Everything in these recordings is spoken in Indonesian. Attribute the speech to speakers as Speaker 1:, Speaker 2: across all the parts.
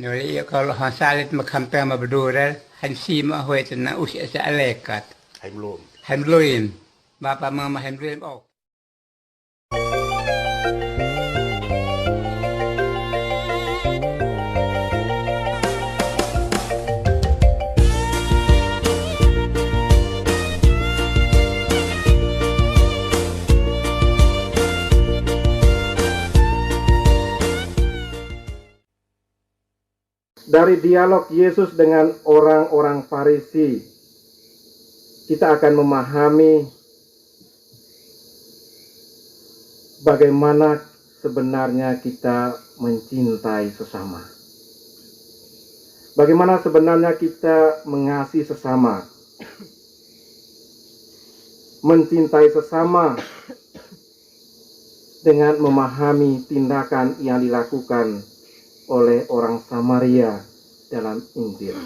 Speaker 1: Nuli kalau hasalit magkampeng mabadural, hansi mahuit na usya sa alekat.
Speaker 2: Haimlum.
Speaker 1: Hemluin. Bapa mama hemluin ok.
Speaker 3: Dari dialog Yesus dengan orang-orang Farisi, kita akan memahami bagaimana sebenarnya kita mencintai sesama. Bagaimana sebenarnya kita mengasihi sesama. Mencintai sesama dengan memahami tindakan yang dilakukan oleh orang Samaria dalam Injil.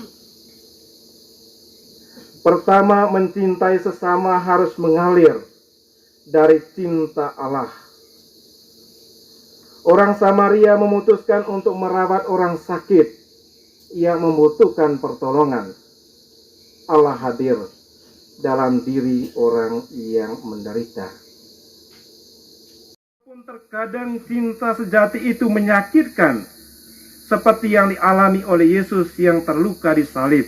Speaker 3: Pertama, mencintai sesama harus mengalir dari cinta Allah. Orang Samaria memutuskan untuk merawat orang sakit yang membutuhkan pertolongan. Allah hadir dalam diri orang yang menderita. Pun terkadang cinta sejati itu menyakitkan, seperti yang dialami oleh Yesus yang terluka di salib,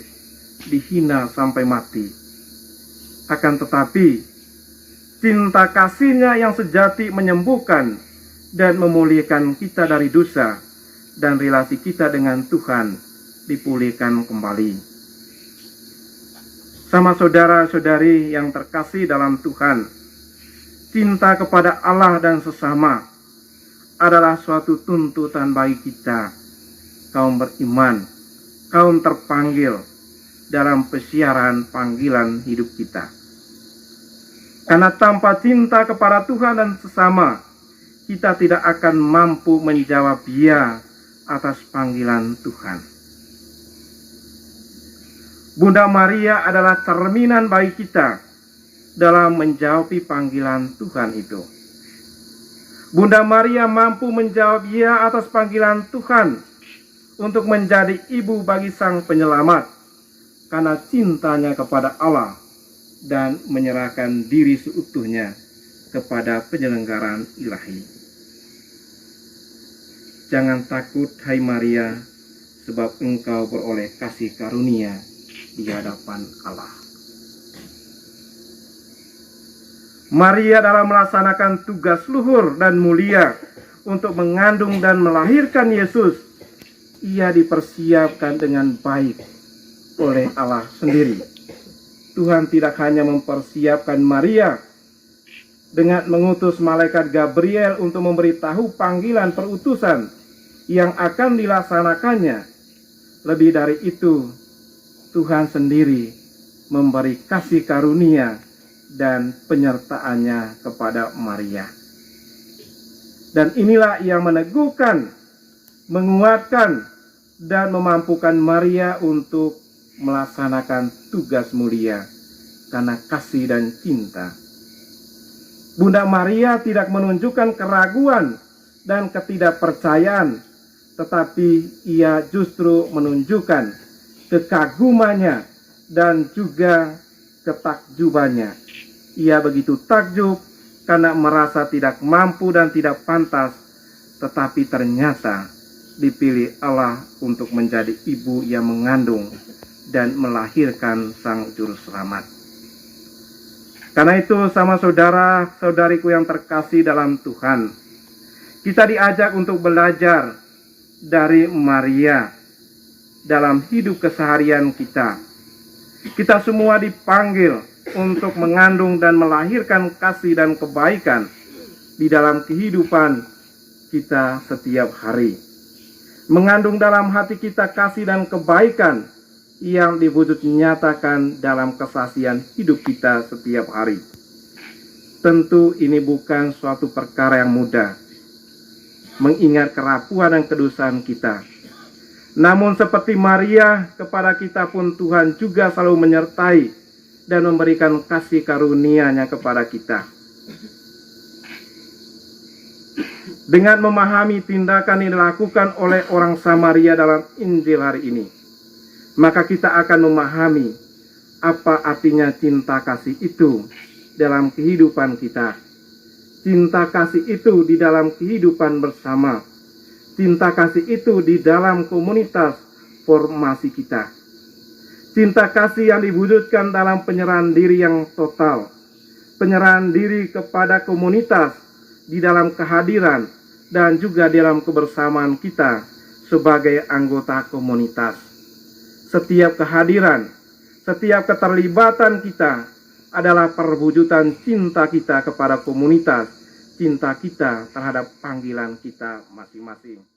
Speaker 3: dihina sampai mati. Akan tetapi, cinta kasih-Nya yang sejati menyembuhkan dan memulihkan kita dari dosa, dan relasi kita dengan Tuhan dipulihkan kembali. Sama saudara-saudari yang terkasih dalam Tuhan, cinta kepada Allah dan sesama adalah suatu tuntutan bagi kita, kaum beriman, kaum terpanggil dalam pesiaran panggilan hidup kita. Karena tanpa cinta kepada Tuhan dan sesama, kita tidak akan mampu menjawab ya atas panggilan Tuhan. Bunda Maria adalah cerminan bagi kita dalam menjawab panggilan Tuhan itu. Bunda Maria mampu menjawab ya atas panggilan Tuhan untuk menjadi ibu bagi Sang Penyelamat karena cintanya kepada Allah dan menyerahkan diri seutuhnya kepada penyelenggaraan ilahi. Jangan takut, hai Maria, sebab engkau beroleh kasih karunia di hadapan Allah. Maria dalam melaksanakan tugas luhur dan mulia untuk mengandung dan melahirkan Yesus, ia dipersiapkan dengan baik oleh Allah sendiri. Tuhan tidak hanya mempersiapkan Maria dengan mengutus malaikat Gabriel untuk memberitahu panggilan perutusan yang akan dilaksanakannya. Lebih dari itu, Tuhan sendiri memberi kasih karunia dan penyertaannya kepada Maria. Dan inilah yang meneguhkan, menguatkan, dan memampukan Maria untuk melaksanakan tugas mulia karena kasih dan cinta. Bunda Maria tidak menunjukkan keraguan dan ketidakpercayaan, tetapi ia justru menunjukkan kekagumannya dan juga ketakjubannya. Ia begitu takjub karena merasa tidak mampu dan tidak pantas, tetapi ternyata dipilih Allah untuk menjadi ibu yang mengandung dan melahirkan Sang Juru Selamat. Karena itu, sama saudara-saudariku yang terkasih dalam Tuhan, kita diajak untuk belajar dari Maria dalam hidup keseharian kita. Kita semua dipanggil untuk mengandung dan melahirkan kasih dan kebaikan di dalam kehidupan kita setiap hari. Mengandung dalam hati kita kasih dan kebaikan yang diwujud nyatakan dalam kesaksian hidup kita setiap hari. Tentu ini bukan suatu perkara yang mudah, mengingat kerapuhan dan kedosaan kita. Namun seperti Maria, kepada kita pun Tuhan juga selalu menyertai dan memberikan kasih karunia-Nya kepada kita. Dengan memahami tindakan yang dilakukan oleh orang Samaria dalam Injil hari ini, maka kita akan memahami apa artinya cinta kasih itu dalam kehidupan kita. Cinta kasih itu di dalam kehidupan bersama. Cinta kasih itu di dalam komunitas formasi kita. Cinta kasih yang diwujudkan dalam penyerahan diri yang total. Penyerahan diri kepada komunitas di dalam kehadiran dan juga dalam kebersamaan kita sebagai anggota komunitas. Setiap kehadiran, setiap keterlibatan kita adalah perwujudan cinta kita kepada komunitas, cinta kita terhadap panggilan kita masing-masing.